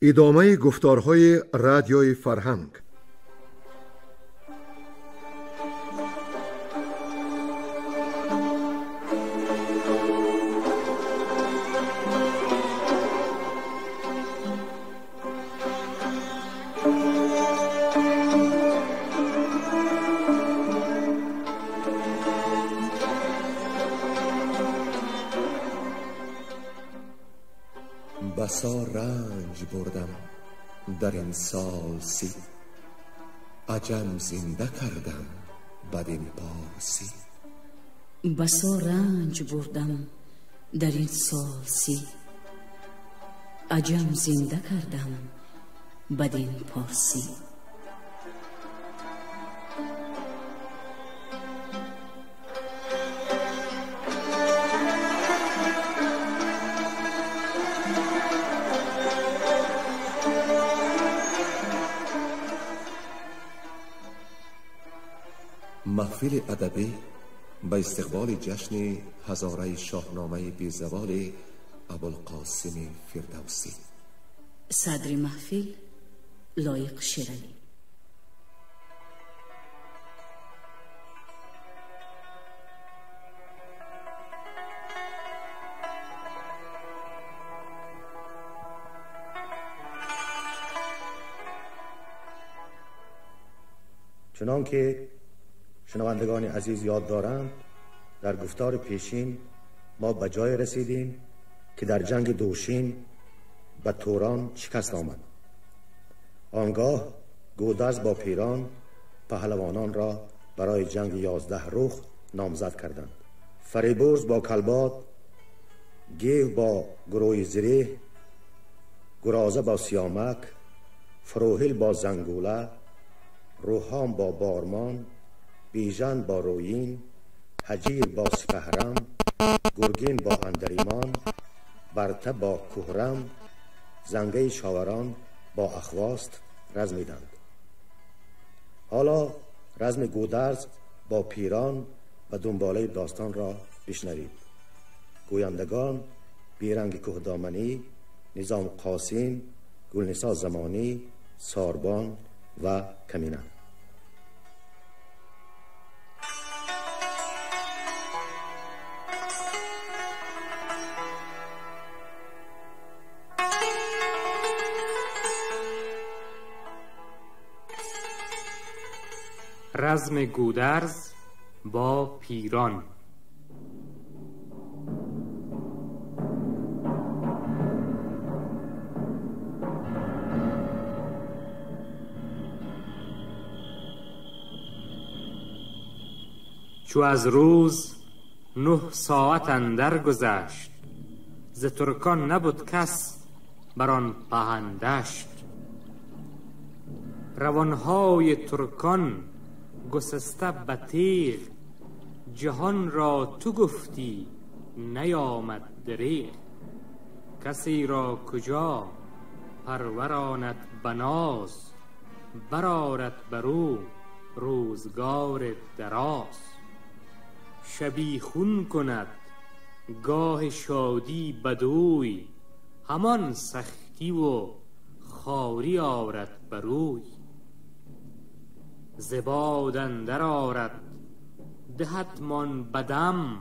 ادامه گفتارهای رادیوی فرهنگ. بسا رنج بردم در این سال سی، عجم زنده کردم بدین پارسی. بسا رنج بردم در این سال سی، عجم زنده کردم بدین پارسی. محفل ادبی به استقبال جشن هزاره شاهنامه بیزوال ابوالقاسم فردوسی. صدر محفل لایق شیرانی. چنان که شنوندگان عزیز یاد دارند، در گفتار پیشین ما به جای رسیدیم که در جنگ دوشین به توران شکست آمد. آنگاه گودرز با پیران پهلوانان را برای جنگ 11 رخ نامزد کردند. فریبرز با کلباد، گیو با گروی زره، گرازه با سیامک، فروهیل با زنگوله، روحام با بارمان، بیژن با رویین، هجیر با سپهرم، گرگین با اندریمان، برته با کهرم، زنگه شاوران با اخواست رزمیدند. حالا رزم گودرز با پیران و دنباله داستان را بشنوید. گویندگان بیرنگ کهدامنی، نظام قاسم، گلنسا زمانی، ساربان و کمینه. رزم گودرز با پیران. چو از روز 9 ساعت اندر گذشت، ز ترکان نبود کس بر آن پهندشت. روانهای ترکان گسسته به تیغ، جهان را تو گفتی نیامد دریغ. کسی را کجا پروراند بناز، برآرد برو روزگار دراز. شبیخون کند گاه شادی بدوی، همان سختی و خواری آرد بروی. زباد اندر آرد دهدمان بدم،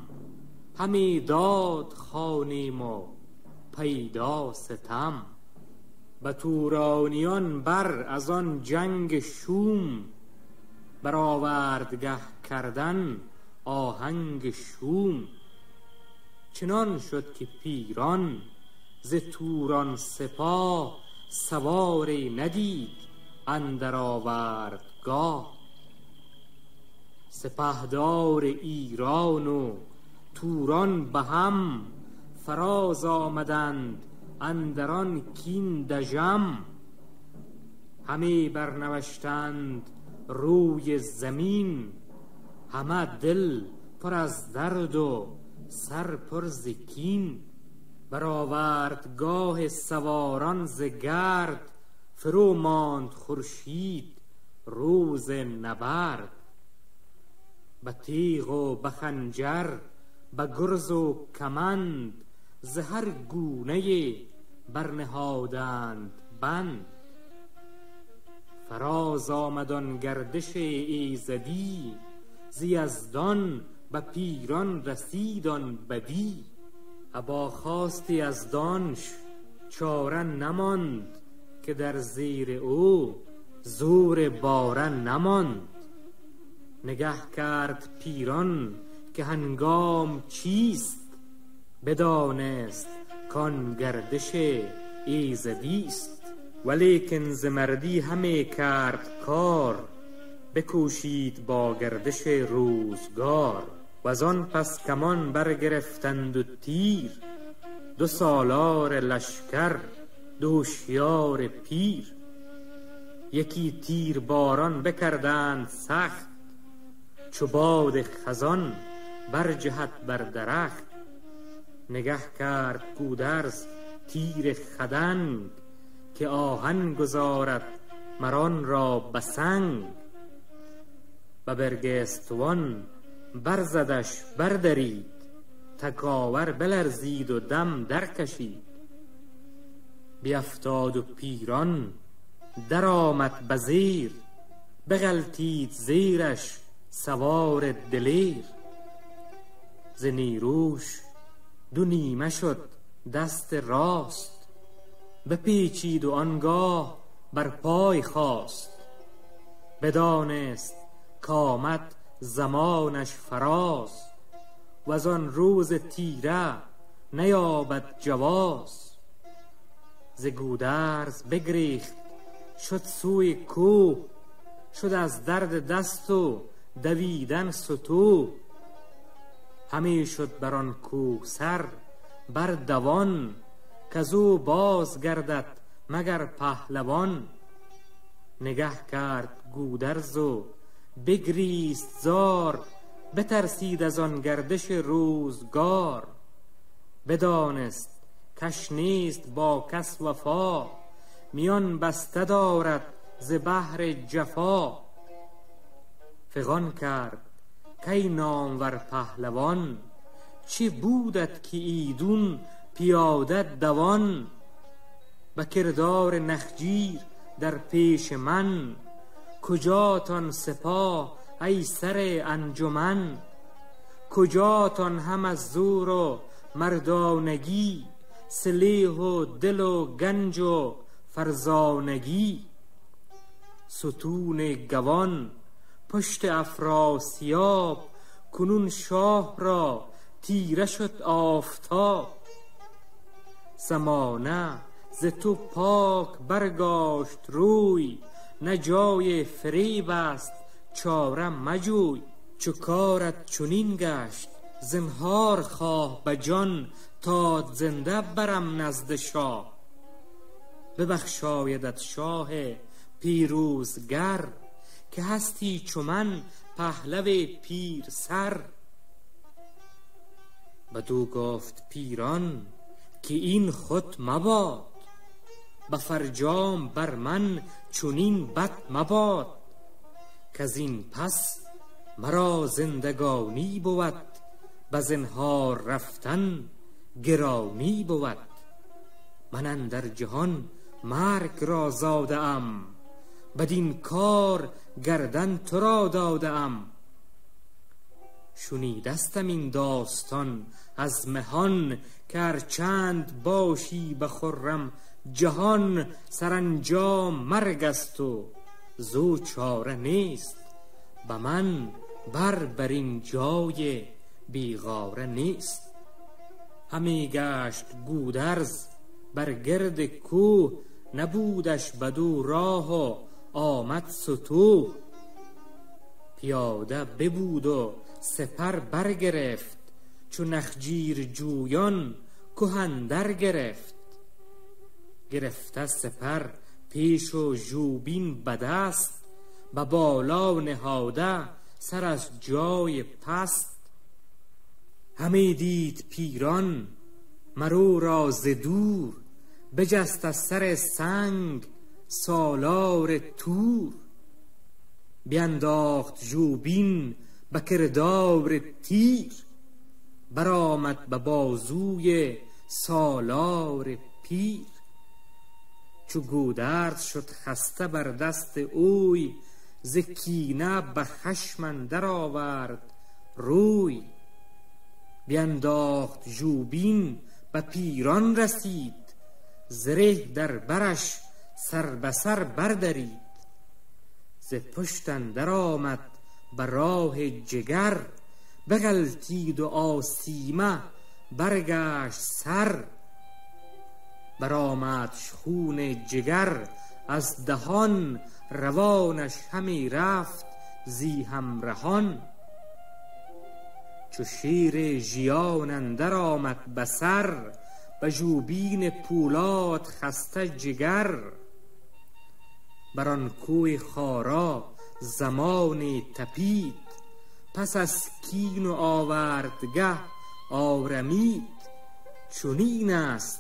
همی داد خوانیم و پیدا ستم. به تورانیان بر از آن جنگ شوم، برآوردگه کردن آهنگ شوم. چنان شد که پیران ز توران سپاه، سواری ندید اندر آوردگاه. سپهدار ایران و توران به هم، فراز آمدند اندران کین دژم. همه برنوشتند روی زمین، همه دل پر از درد و سر پر ز کین. برآوردگاه سواران ز گرد، فرو ماند خورشید روز نبرد. به تیغ و به خنجر، به گرز و کمند، ز هر گونه برنهادند بند. فراز آمدان گردش ایزدی، ز یزدان به پیران رسیدان بدی. ابا خواست یزدانش چاره نماند، که در زیر او زور باره نماند. نگه کرد پیران که هنگام چیست، بدانست کان گردش ایزدیست. ولیکن ز مردی همه کرد کار، بکوشید با گردش روزگار. و آن پس کمان برگرفتند و تیر، 2 سالار لشکر 2 هوشیار پیر. یکی تیر باران بکردند سخت، چو باد خزان برجهد بر درخت. نگه کرد گودرز تیر خدنگ، که آهن گذارد مران را بسنگ. و برگستوان برزدش بردرید، تکاور بلرزید و دم در کشید. بیفتاد و پیران در آمد بزیر، بغلتید زیرش سوار دلیر. ز نیروش 2 نیمه شد دست راست، بپیچید و آنگاه بر پای خواست. بدانست کامد زمانش فراز، و از آن روز تیره نیابد جواز. ز گودرز بگریخت شد سوی کوه، شد از درد دست و دویدن ستوه. همی شد بر آن کوه سر بر دوان، کزو باز گردد مگر پهلوان. نگه کرد گودرز و بگریست زار، بترسید از آن گردش روزگار. بدانست کش نیست با کس وفا، میان بسته دارد ز بحر جفا. فغان کرد کی نامور پهلوان، چه بودت که ایدون پیاده دوان. به کردار نخجیر در پیش من، کجاتان سپاه ای سر انجمن. کجاتان هم از زور و مردانگی، سلیح و دل و گنج و فرزانگی. ستون گوان پشت افراسیاب، کنون شاه را تیره شد آفتاب. زمانه ز تو پاک برگاشت روی، نه جای فریب است چاره مجوی. چو کارت چنین گشت زنهار خواه به جان، تا زنده برم نزد شاه. ببخشایدت شاه پیروزگر، که هستی چو من پهلو پیر سر. بدو گفت پیران که این خود مباد، به فرجام بر من چنین بد مباد. که از این پس مرا زندگانی بود، به زنهار رفتن گرانی بود. من اندر جهان مرگ را زاده ام، بدین کار گردن تو را داده ام. شنیدستم این داستان از مهان، که هرچند باشی به خرم جهان. سرانجام مرگ است و زو چاره نیست، به من بر این جای بیغاره نیست. همی گشت گودرز بر گرد کوه، نبودش بدو راه و آمد ستوه. پیاده ببود و سپر برگرفت، چو نخجیر جویان کهندر گرفت. گرفته سپر پیش و ژوبین به دست، به بالا نهاده سر از جای پست. همی دید پیران مرو را ز دور، بجست از سر سنگ سالار تور. بینداخت ژوبین به کردار تیر، برآمد به بازوی سالار پیر. چو گودرز شد خسته بر دست اوی، ز کینه به خشم اندر آورد روی. بینداخت ژوبین به پیران رسید، زره در برش سر به سر بردرید. ز پشت اندر آمد به راه جگر، بغلتید و آسیمه برگشت سر. برآمدش خون جگر از دهان، روانش همی رفت زی همرهان. چو شیر ژیان اندر آمد به سر، به ژوبین پولاد خسته جگر. بر آن کوی خارا زمانی تپید، پس از کین و آوردگه آرمید. چنین است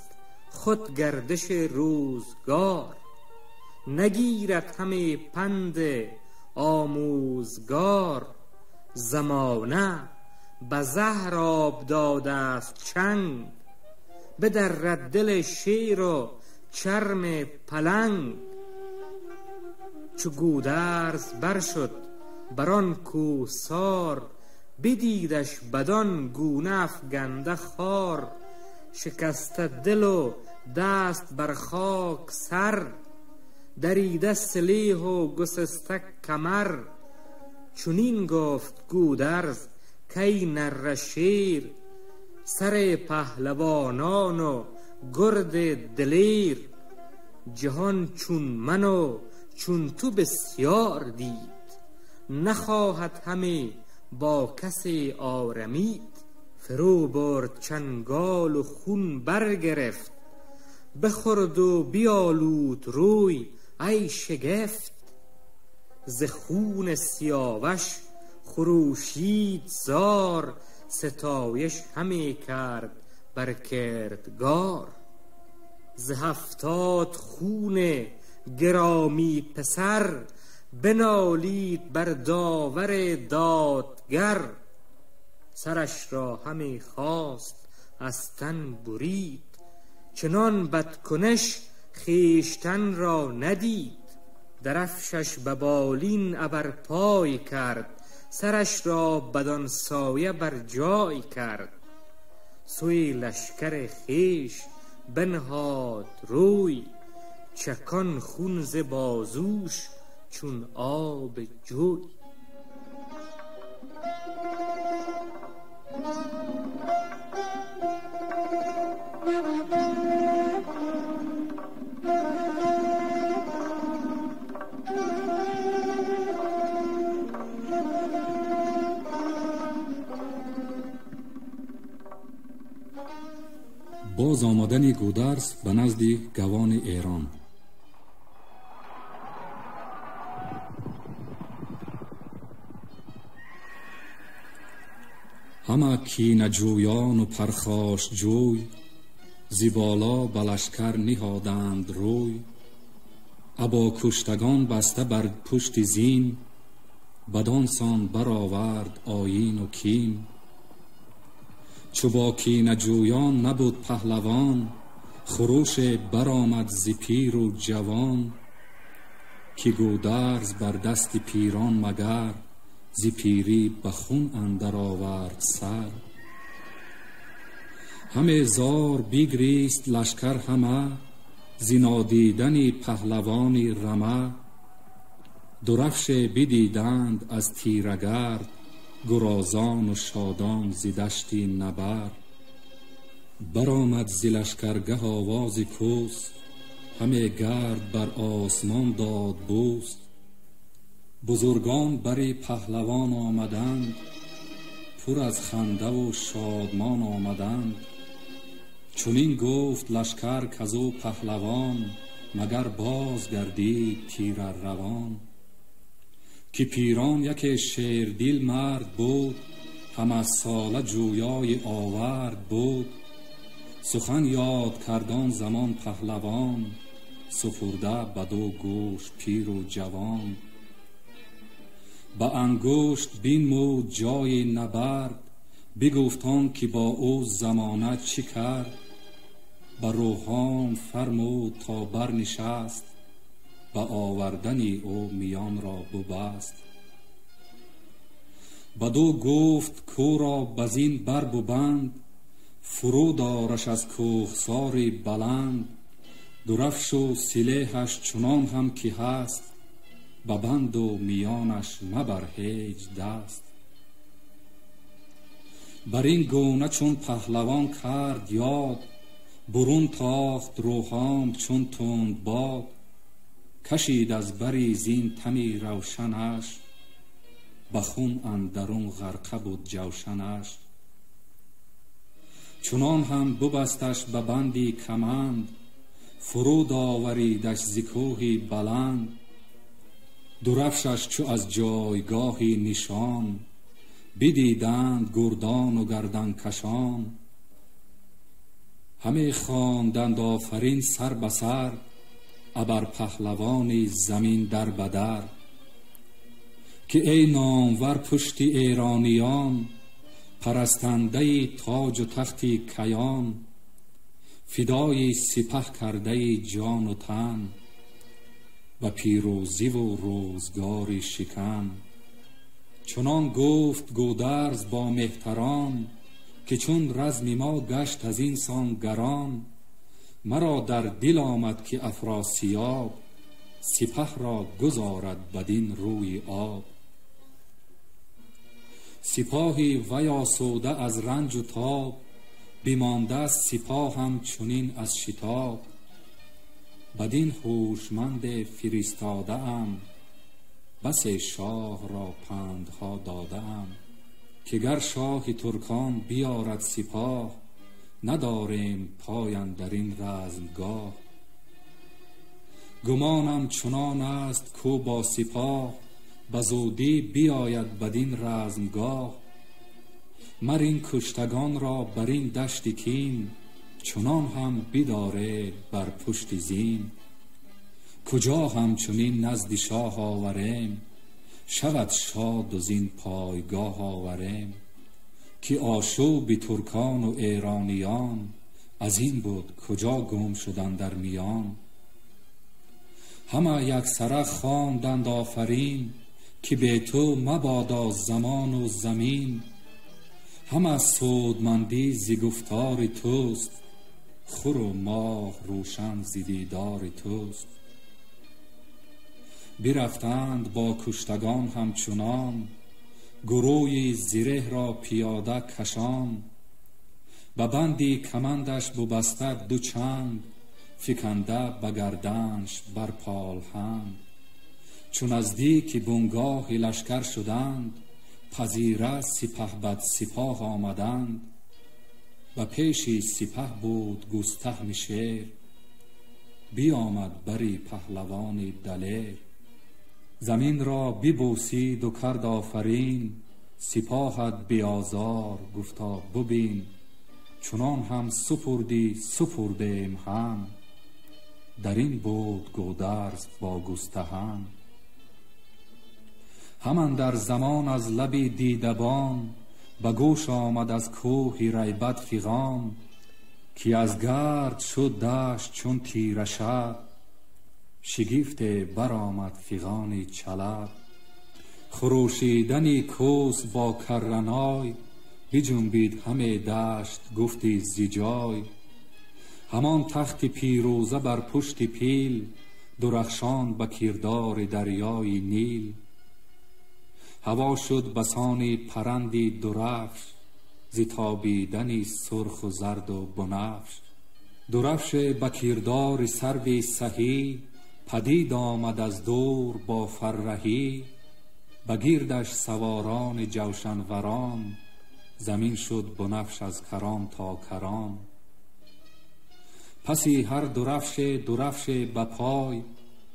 خود گردش روزگار، نگیرد همه پند آموزگار. زمانه به زهر آب داده است چنگ، بدرد دل شیر و چرم پلنگ. چو گودرز بر شد بر آن کوهسار، بدیدش بدان گونه افگنده خار. شکسته دل و دست بر خاک سر، دریده سلیح و گسسته کمر. چنین گفت گودرز کای نره شیر، سر پهلوانان و گرد دلیر. جهان چون من و چون تو بسیار دید، نخواهد همه با کسی آرمید. فرو برد چنگال و خون برگرفت، بخورد و بیالود روی ای شگفت. ز خون سیاوش خروشید زار، ستایش همی کرد بر کردگار. ز 70 خون گرامی پسر، بنالید بر داور دادگر. سرش را همی خواست از تن برید، چنان بدکنش خویشتن را ندید. درفشش به بالین ابر پای کرد، سرش را بدان سایه بر جای کرد. سوی لشکر خویش بنهاد روی، چکان خون ز بازوش چون آب جوی. باز آمدن گودرز به نزد گوان ایران. همه کینه جویان و پرخاش جوی، زیبالا به لشکر نهادند روی. ابا کشتگان بسته بر پشت زین، بدان سان برآورد آیین و کین. چو با کینه جویان نبود پهلوان، خروش برآمد ز پیر و جوان. که گودرز بر دست پیران مگر، ز پیری به خون اندر آورد سر. همه زار بگریست لشکر همه، ز نادیدن پهلوان رمه. درفش بدیدند از تیرگرد، گرازان و شادان ز دشتی نبرد. برآمد ز لشکرگه آواز کوس، همه گرد بر آسمان داد بوس. بزرگان بر پهلوان آمدند، پر از خنده و شادمان آمدند. چنین گفت لشکر کزو پهلوان، مگر باز گردید تیر روان. که پیران یک شیردل مرد بود، همه ساله جویای آورد بود. سخن یاد کردان زمان پهلوان، سفرده به دو گوش پیر و جوان. با انگشت بینمود جای نبرد، بگفتان که با او زمانه چی کرد. بر روحان فرمود تا برنشست، به آوردنی او میان را ببست. بدو گفت کو را بزین بر ببند، فرود آرش از کوهساری بلند. درفش و سلیحش چنان هم که هست، ببند و میانش مبر هیچ دست. بر این گونه چون پهلوان کرد یاد، برون تاخت روحان چون تند باد. کشید از بری زین تنی روشنش، به خون اندرون غرقه بود جوشنش. چنان هم ببستش به بندی کمند، فرود آوریدش ز کوهی بلند. درفشش چو از جایگاهی نشان، بدیدند گردان و گردن کشان. همه خواندند آفرین سر به سر، ابر پهلوانی زمین در بدر. که ای نامور پشت ایرانیان، پرستنده تاج و تختی کیان. فدای سپه کرده جان و تن، و پیروزی و روزگاری شکن. چنان گفت گودرز با مهتران، که چون رزم ما گشت از این سان گران. مرا در دل آمد که افراسیاب، سپه را گذارد بدین روی آب. سپاهی وی آسوده از رنج و تاب، بمانده سپاه هم چنین از شتاب. بدین هوشمند فرستاده ام، بس شاه را پندها داده ام. که گر شاه ترکان بیارد سپاه، نداریم پایان در این رزمگاه. گمانم چنان است کو با سپاه، به زودی بیاید بدین رزمگاه. مر این کشتگان را بر این دشت کین، چنان هم بداره بر پشت زین. کجا همچنین نزد شاه آوریم، شود شاد و زین پایگاه آوریم. که آشوب ترکان و ایرانیان، از این بود کجا گم شدند در میان. همه یک سره خواندند آفرین، که به تو مبادا زمان و زمین. همه سودمندی ز گفتار توست، خور و ماه روشن ز دیدار توست. برفتند با کشتگان همچنان، گروی زره را پیاده کشان. به بندی کمندش ببسته دو چنگ، فکنده به گردنش بر پالهنگ. چون نزدیک بنگاه لشکر شدند، پذیره سپهبد سپاه آمدند. و پیش سپه بود گستهم شیر، بیامد بری پهلوان دلیر. زمین را ببوسید و کرد آفرین، سپاهت بیازار گفتا ببین. چنان هم سپردی سپردیم هم، در این بود گودرز با گستهم. همان در زمان از لبی دیدبان، به گوش آمد از کوهی ریبت فغان. که از گرد شد دشت چون تیره شب، شگفت برآمد فغانی چلب. خروشیدنی کوس با کرنای، بجنبید همه دشت گفتی زجای. همان تخت پیروزه بر پشت پیل، درخشان به کردار دریای نیل. هوا شد بسانی پرندی درفش، ز تابیدنی سرخ و زرد و بنفش. درفش به کردار سروی سهی، پدید آمد از دور با فرهی. به گردش سواران جوشن وران، زمین شد بنفش از کران تا کران. پسی هر درفش به پای،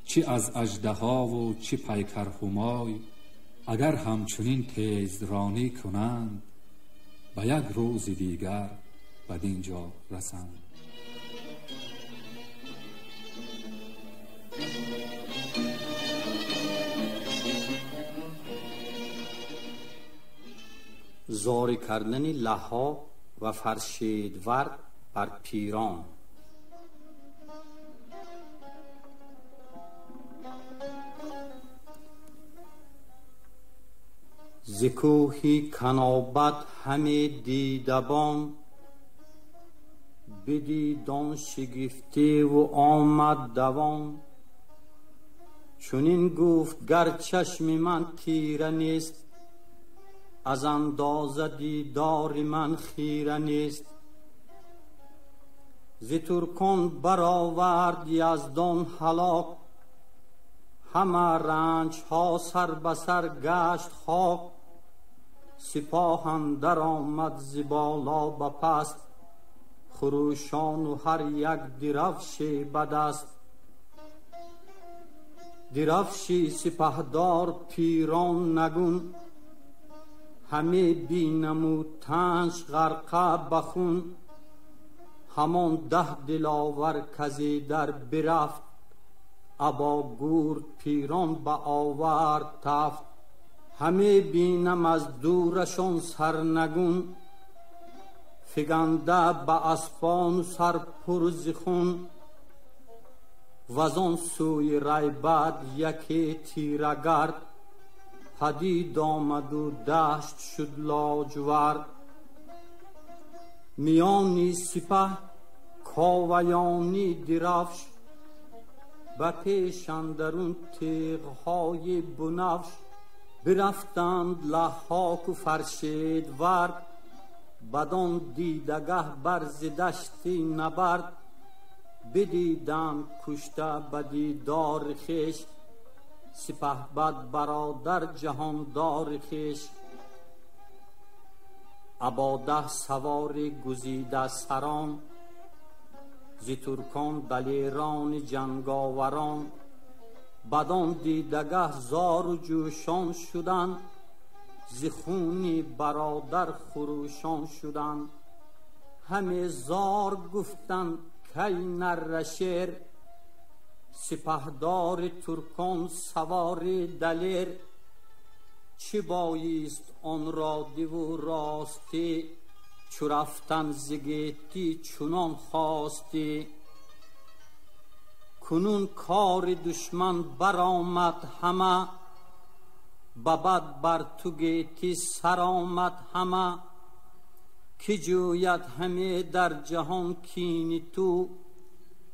چی از اژدها و چی پیکر همای. اگر همچنین تیز رانی کنند، به یک روز دیگر بدینجا رسند. زاری کردن لها و فرشیدور بر پیران. ز کوهی کنابت همه دیدبان، بدید آن شگفتی و آمد دوان. چنین گفت گر چشم من تیره نیست، از اندازه دیدار من خیره نیست. ز ترکان برآورد یزدان هلاک، همه رنج ها سر به سر گشت خاک. سپاه اندر آمد ز بالا به پست، خروشان و هر یک درفشی به دست. درفشی سپهدار پیران نگون، همه بینمود تنش غرقه به خون. همان 10 دلاور کزی در برفت، ابا گرد پیران به آورد تفت. همه بینم از دورشان سرنگون، فگنده به اسپان سر پر ز خون. وزان سوی ریبد یکی تیره گرد، پدید آمد و دشت شد لاجورد. میانی سپه کاویانی درفش، به پیش اندرون تیغهای بنفش. برفتند لحاک و فرشید ورد، بدان دیدگه برز دشتی نبرد. بدیدند کشته به دیدار خویش، سپهبد برادر جهاندار خویش. ابا 10 سوار گزیده سران، ز ترکان دلیران جنگاوران. بدان دیدگه زار و جوشان شدند، ز خون برادر خروشان شدند. همه زار گفتند کی نره شیر، سپهدار ترکان سوار دلیر. چه بایست آن را دیو راستی، چو رفتن ز گیتی چنان خواستی. کنون کار دشمن برآمد همه، به بد بر تو گیتی سر آمد همه. که جوید همه در جهان کین تو،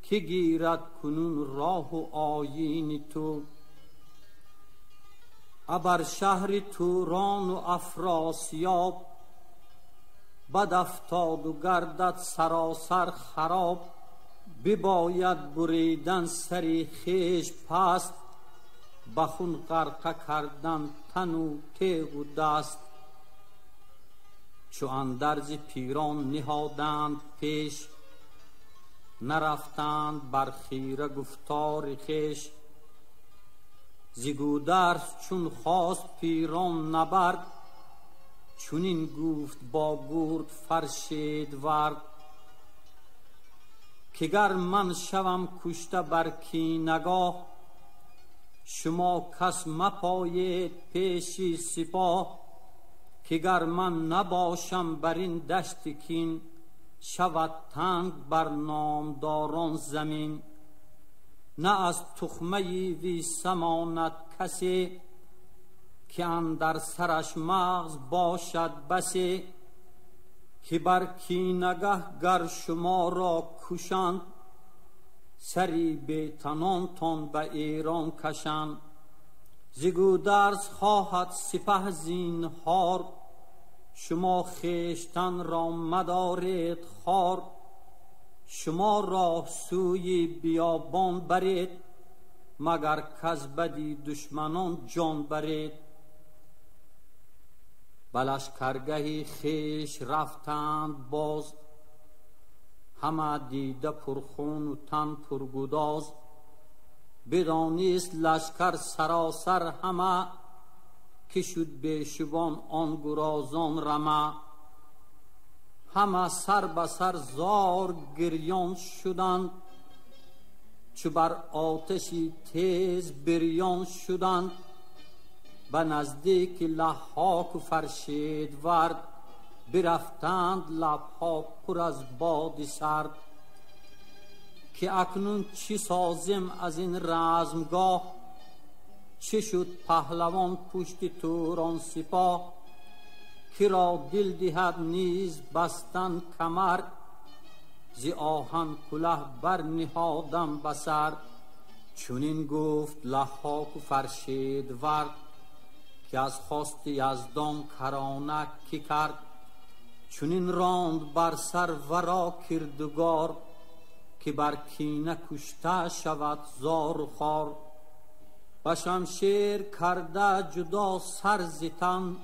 که گیرد کنون راه و آیین تو. ابر شهر توران و افراسیاب، بد افتاد و گردد سراسر خراب. بباید بریدن سری خویش پست، به خون غرقه کردن تن و تیغ و دست. چو اندرز پیران نهادند پیش، نرفتند بر خیره گفتار خویش. ز گودرز چون خواست پیران نبرد، چنین گفت با گرد فرشید ورد. که گر من شوم کشته بر کینگاه، شما کس مپایید پیشی سپاه. که گر من نباشم بر این دشت کین، شود تنگ بر نامداران زمین. نه از تخمه وی سماند کسی، که اندر سرش مغز باشد بسی. که بر کینگه گر شما را کشند، سری بی تنانتان به ایران کشند. ز گودرز خواهد سپه زینهار، شما خویشتن را مدارید خوار. شما راه سوی بیابان برید، مگر کز بدی دشمنان جان برید. به لشکرگه خویش رفتند باز، همه دیده پرخون و تن پرگداز. بدانست لشکر سراسر همه، که شد بیشبان آن گرازان رمه. همه سر به سر زار گریان شدند، چو بر آتشی تیز بریان شدند. به نزدیک لحاک و فرشید ورد، برفتند لبها پر از باد سرد. که اکنون چی سازم از این رزمگاه، چه شد پهلوان پشت توران سپاه. که را دل دهد نیز بستن کمر، ز آهن کله بر نهادم بسر. چونین گفت ضحاک و فرشید ورد، که از خواست یزدان کرانه کی کرد. چونین راند بر سر ورا کردگار، که بر کینه کشته شود زار و خوار. به شمشیر کرده جدا سر ز تن،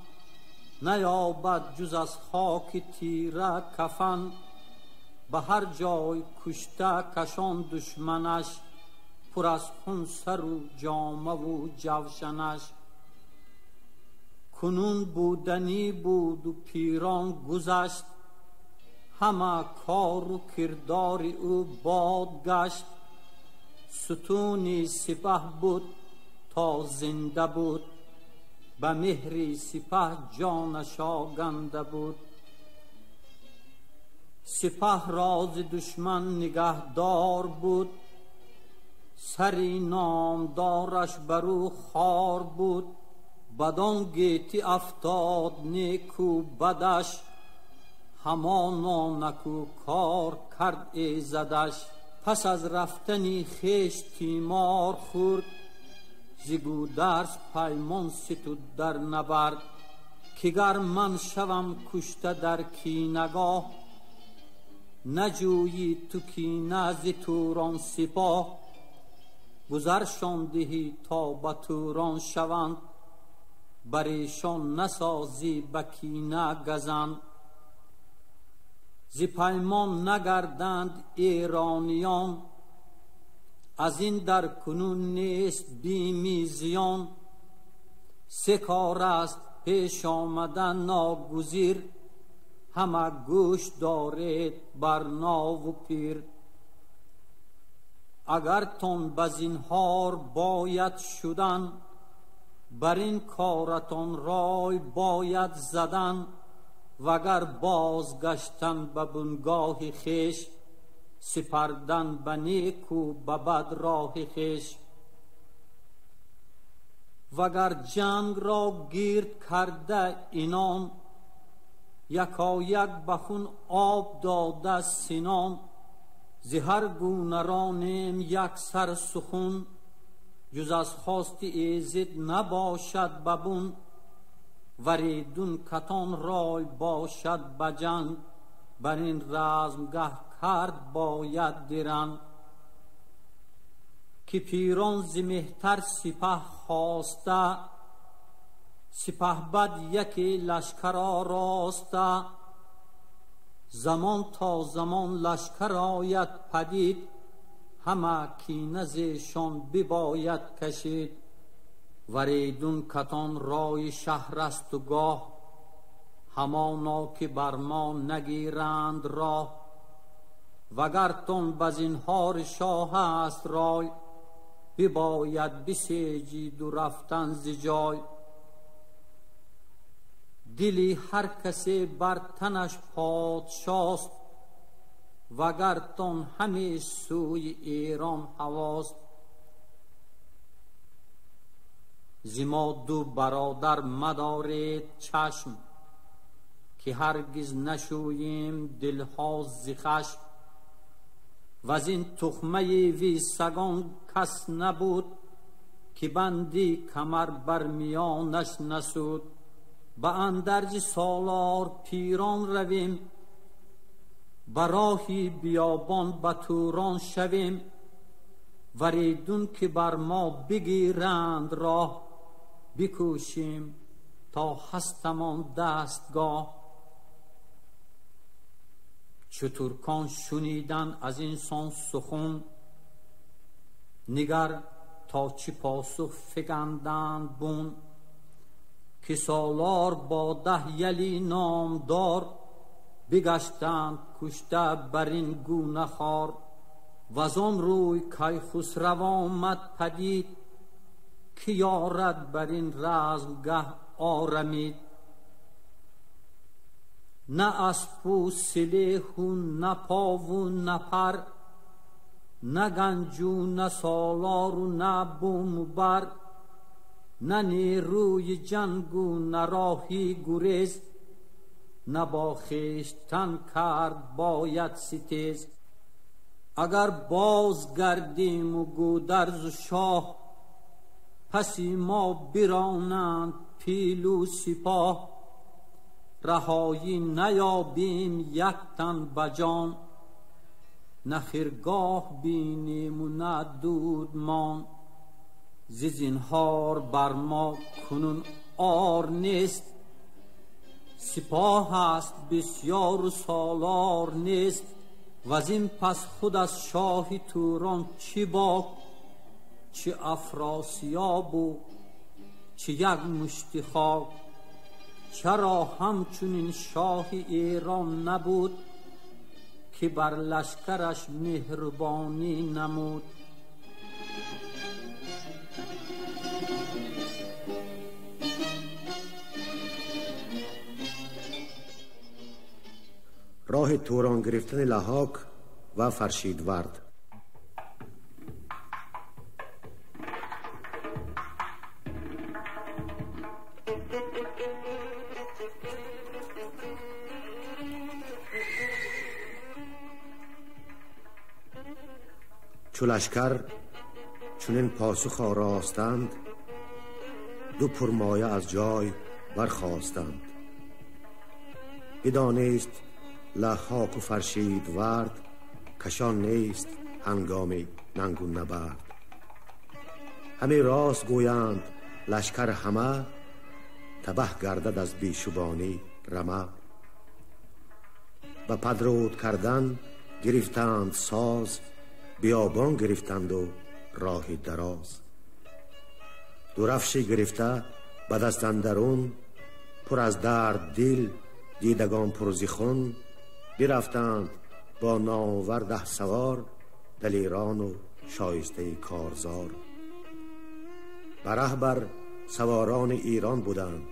نیابد جز از خاک تیره کفن. به هر جای کشته کشان دشمنش، پر از خون سر و جامه و جوشنش. کنون بودنی بود و پیران گذشت، همه کار و کردار او باد گشت. ستونی سپه بود تا زنده بود، به مهری سپه جانش آگنده بود. سپه راز دشمن نگهدار بود، سری نامدارش برو خار بود. بدان گیتی افتاد نیکو بدش، همانا نکو کار کرد ایزدش. پس از رفتنی خویش تیمار خورد، ز گودرز پیمان ستود در نبرد. که گر من شوم کشته در کینگاه، نجویی تو کینه ز توران سپاه. گذرشان دهی تا به توران شوند، بر ایشان نسازی به کینه گزند. ز پیمان نگردند ایرانیان، از این در کنون نیست بیمی زیان. سه کار است پیش آمدن ناگزیر، همه گوش دارید بر ناو و پیر. اگر تان به زینهار باید شدن، بر این کارتان رای باید زدن. وگر بازگشتن به بنگاه خویش، سپردن به نیک و به بد راه خویش. وگر جنگ را گرد کرده اینان، یکایک به خون آب داده سنان. ز هر گونه رانیم یک سر سخن، جز از خواست ایزد نباشد ببون. وریدون کتان رای باشد بجنگ، بر این رزمگه کرد باید درنگ. که پیران ز مهتر سپه خواسته، سپهبد یکی لشکر آراسته. زمان تا زمان لشکر آید پدید، همه کینه زیشان بباید کشید. وریدون کتان رای شهر است و گاه، همانا که بر ما نگیرند راه. وگر تان به زینهار شاه است رای، بباید بسیجید و رفتن ز جای. دلی هر کسی بر تنش پادشاست، وگر تان همه سوی ایران هواست. ز ما دو برادر مدارید چشم، که هرگز نشوییم دلها ز خشم. وز این تخمه وی سگان کس نبود، که بندی کمر بر میانش نسود. به اندرج سالار پیران رویم، براهی بیابان به توران شویم. وریدون که بر ما بگیرند راه، بکوشیم تا هستمان دستگاه. چو ترکان شنیدن از این سان سخن، نگر تا چه پاسخ فگندند بون. که سالار با 10 یلی نامدار، بگشتند کشته بر این گونه خوار. وزان روی کیخسرو آمد پدید، که یارد بر این رزمگه آرمید. نه اسپ و سلیح و نه پا و نه پر، نه گنج و نه سالار و نه بوم و بر. نه نیروی جنگ و نه راهی گریز، نه با خویشتن کرد باید ستیز. اگر باز گردیم و گودرز و شاه، پسی ما برانند پیل و سپاه. رهایی نیابیم یک تن بجان، نه خرگاه بینیم و نه دودمان. ز زنهار بر ما کنون آر نیست، سپاه است بسیار و سالار نیست. و از این پس خود از شاه توران چی باک، چه افراسیاب و چه یک مشت خاک. چرا همچنین شاه ایران نبود، که بر لشکرش مهربانی نمود. راه توران گرفتن لحاک و فرشیدورد. چو لشکر چنین پاسخ آراستند، دو پرمایه از جای برخاستند. بدانست لحاک و فرشیدورد، کشان نیست هنگام ننگ و نبرد. همه راست گویند لشکر همه، تبه گردد از بیشبانی رمه. و پدرود کردن گرفتند ساز، بیابان گرفتند و راه دراز. درفشی گرفته به دست اندرون، پر از درد دل دیدگان پر ز خون. برفتند با نامور 10 سوار، دلیران و شایسته کارزار. برهبر سواران ایران بودند،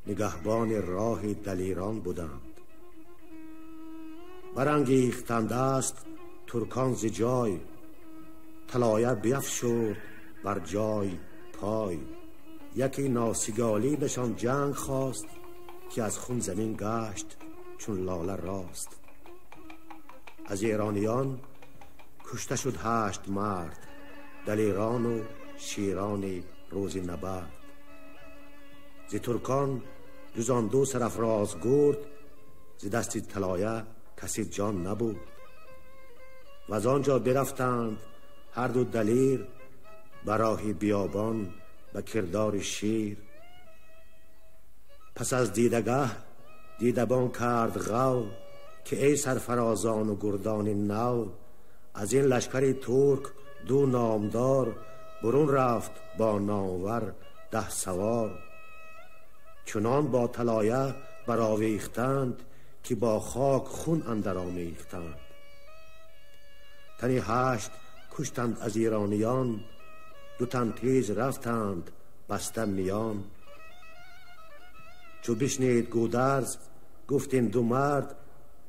نگهبان راه دلیران بودند. برانگیختند است ترکان ز جای، طلایه بیفشرد بر جای پای. یکی ناسگالی نشان جنگ خواست، که از خون زمین گشت چون لاله راست. از ایرانیان کشته شد 8 مرد، دلیران و شیران روز نبرد. ز ترکان جز آن 2 سرافراز گرد، ز دست طلایه کسی جان نبود. و از آنجا برفتند هر دو دلیر، براه بیابان به کردار شیر. پس از دیدگه دیدبان کرد غو، که ای سرفرازان و گردان نو. از این لشکر ترک 2 نامدار، برون رفت با نامور 10 سوار. چنان با طلایه برآویختند، که با خاک خون اندر آمیختند. تنی 8 کشتند از ایرانیان، 2 تن تیز رفتند بسته میان. چو بشنید گودرز گفت این 2 مرد،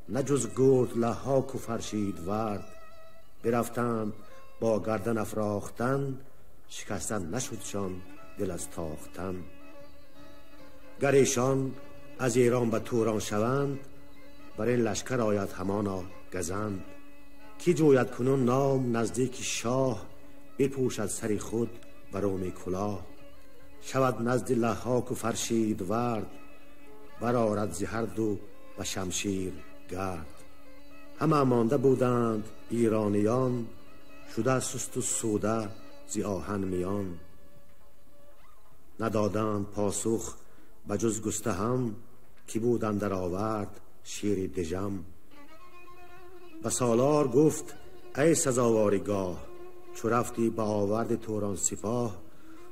نه جز گرد لحاک و فرشیدورد. برفتند با گردن افراختن، شکستن نشدشان دل از تاختن. گر ایشان از ایران به توران شوند، بر این لشکر آید همانا گزند. کی جوید کنون نام نزدیک شاه، بپوشد سری خود بروم کلاه. شود نزد لحاک و فرشیدورد، برآرد ز هر دو و شمشیر گرد. همه مانده بودند ایرانیان، شده سست و سوده ز آهن میان. ندادند پاسخ به جز گسته هم، کی بود اندر آورد شیر دژم. و سالار گفت ای سزاوارگاه، چو رفتی به آورد توران سپاه.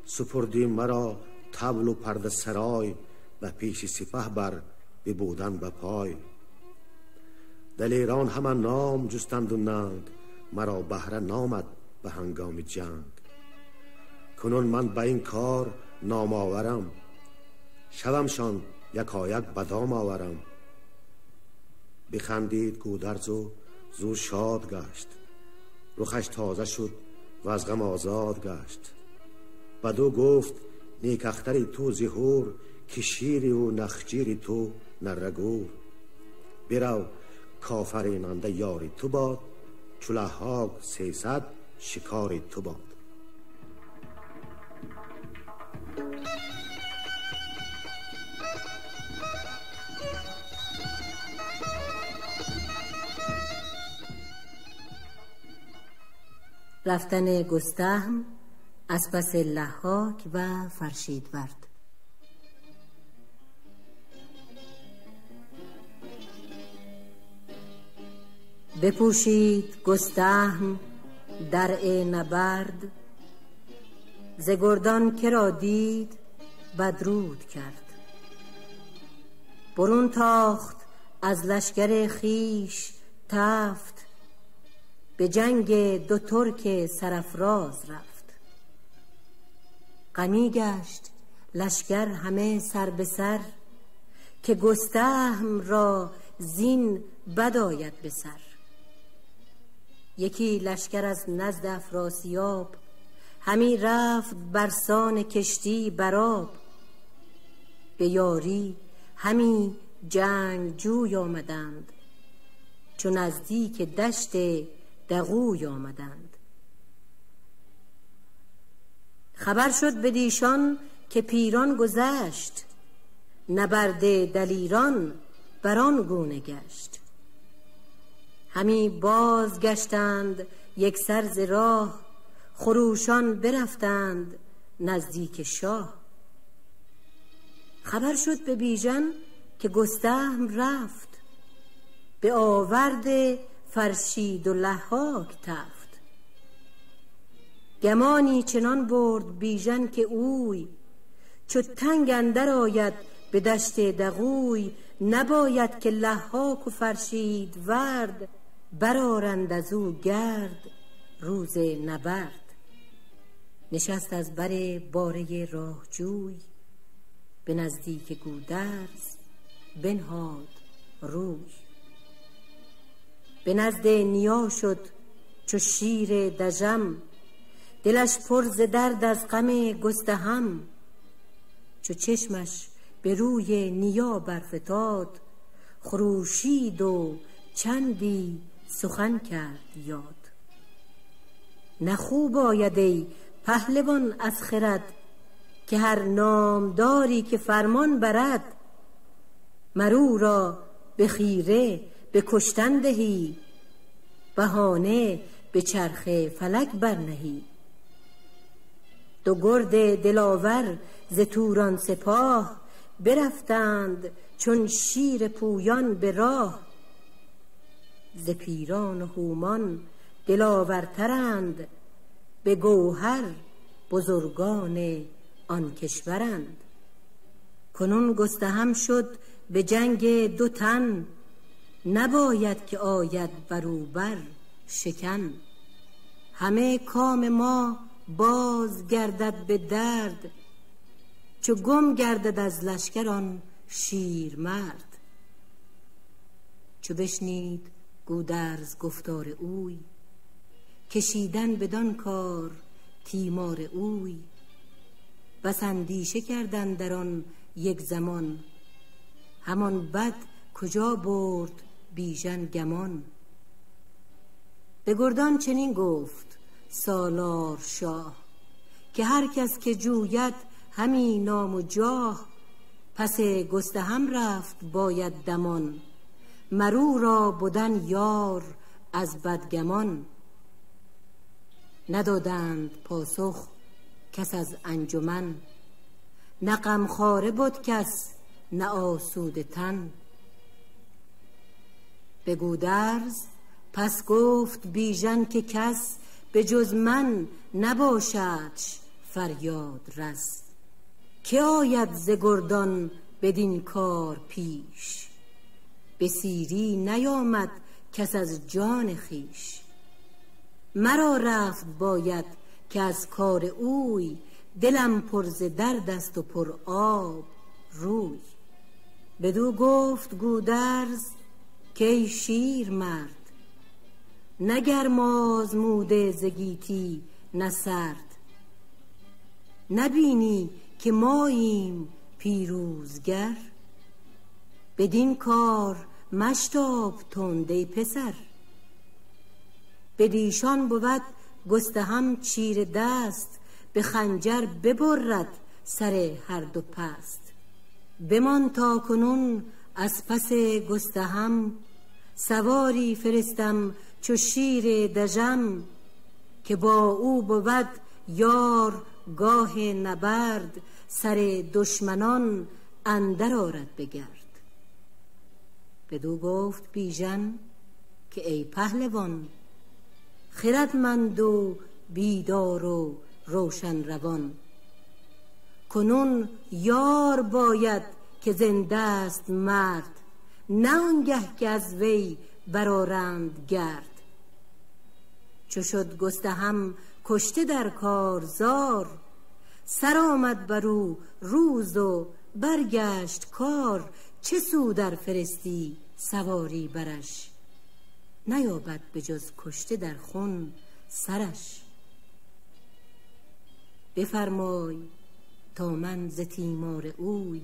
سپردی مرا طبل و پرده سرای، و پیش سپه بر ببودن به پای. دلیران همه نام جستند و ننگ، مرا بهره نامد به هنگام جنگ. کنون من به این کار نام آورم، شومشان یکایک بدام آورم. بخندید گودرز و زو شاد گشت، رخش تازه شد و از غم آزاد گشت. بدو گفت نیک اختری تو زهور، که شیری و نخجیری تو نرگور. برو کافریننده یاری تو باد، چلهاک 300 شکاری تو باد. رفتن گستهم از پس لحاک و فرشیدورد. بپوشید گستهم درع نبرد، ز گردان که را دید بدرود کرد. برون تاخت از لشکر خیش تفت، به جنگ 2 ترک سرافراز رفت. غمی گشت لشکر همه سر به سر، که گستهم را زین بد آید به سر. یکی لشکر از نزد افراسیاب، همی رفت برسان کشتی براب. به یاری همی جنگ جوی آمدند، چو نزدیک دشت دغوی آمدند. خبر شد بدیشان که پیران گذشت، نبرد دلیران بران گونه گشت. همی باز گشتند یک سر ز راه، خروشان برفتند نزدیک شاه. خبر شد به بیژن که گستهم رفت، به آورد فرشید و لحاک تفت. گمانی چنان برد بیژن که اوی، چو تنگ اندر آید به دشت دغوی. نباید که لحاک و فرشید ورد، برآرند از او گرد روز نبرد. نشست از بر باره راهجوی، به نزدیک گودرز بنهاد روی. به نزد نیا شد چو شیر دژم، دلش پر ز درد از غم گستهم. چو چشمش به روی نیا برفتاد، خروشید و چندی سخن کرد یاد. نه خوب آید ای پهلوان از خرد، که هر نامداری که فرمان برد. مرو را به خیره به کشتن دهی، بهانه به چرخ فلک برنهی. 2 گرد دلاور ز توران سپاه، برفتند چون شیر پویان به راه. ز پیران و هومان دلاورترند، به گوهر بزرگان آن کشورند. کنون گستهم شد به جنگ 2 تن، نباید که آید بروبر شکن. همه کام ما باز گردد به درد، چو گم گردد از لشکر آن شیر مرد. چو بشنید گودرز گفتار اوی، کشیدن بدان کار تیمار اوی. بس اندیشه کردند در آن یک زمان، همان بد کجا برد بیژن گمان. به گردان چنین گفت سالار شاه، که هر کس که جوید همی نام و جاه. پس گستهم رفت باید دمان، مرو را بدن یار از بدگمان. ندادند پاسخ کس از انجمن، نه غمخواره بد کس نه آسوده تن. به گودرز پس گفت بیژن که کس، به جز من نباشدش فریاد رس. که آید ز گردان بدین کار پیش، به سیری نیامد کس از جان خیش. مرا رفت باید که از کار اوی، دلم پر ز درد است و پر آب روی. بدو گفت گودرز که ای شیر مرد، نه گرم آزموده ز گیتی نه سرد. نبینی که ماییم پیروزگر، بدین کار مشتاب تند ای پسر. بدیشان بود گستهم چیره دست، به خنجر ببرد سر هر دو پست. بمان تا کنون از پس گستهم، سواری فرستم چو شیر دژم. که با او بود یار گاه نبرد، سر دشمنان اندر آرد بگرد. بدو گفت بیژن که ای پهلوان، خردمند و بیدار و روشن روان. کنون یار باید که زنده است مرد، نه آنگه که از وی برآرند گرد. چو شد گستهم کشته در کارزار، سر آمد بر او روز و برگشت کار. چه سود ار فرستی سواری برش، نیابد به جز کشته در خون سرش. بفرمای تا من ز تیمار اوی،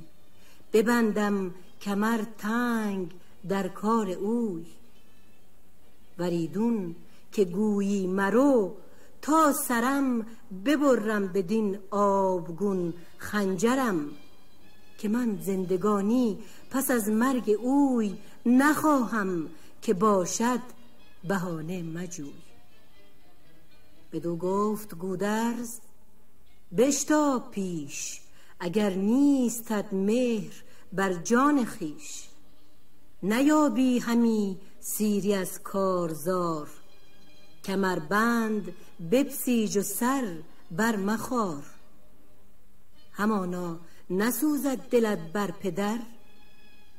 ببندم کمر تنگ در کار اوی. وریدون که گویی مرو، تا سرم ببرم بدین آبگون خنجرم. که من زندگانی پس از مرگ اوی، نخواهم که باشد بهانه مجوی. بدو گفت گودرز بشتاب پیش، اگر نیستت مهر بر جان خویش. نیابی همی سیری از کارزار، کمربند بپسیج و سر بر مخار. همانا نسوزد دلت بر پدر،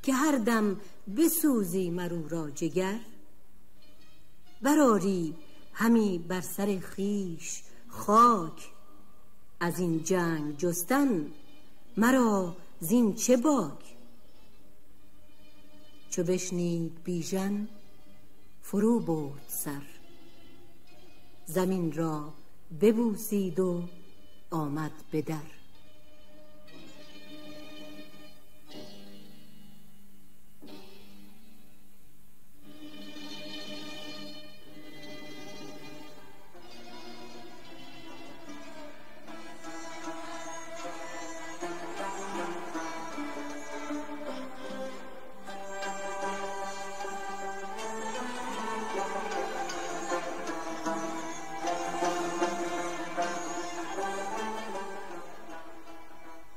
که هر دم بسوزی مرو را جگر. برآری همی بر سر خویش خاک، از این جنگ جستن مرا زین چه باک. چو بشنید بیژن فرو برد سر، زمین را ببوسید و آمد به در.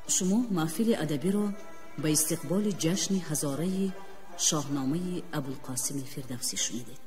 شما محفل ادبی را به استقبال جشن هزاره شاهنامه ابوالقاسم فردوسی شنیدید.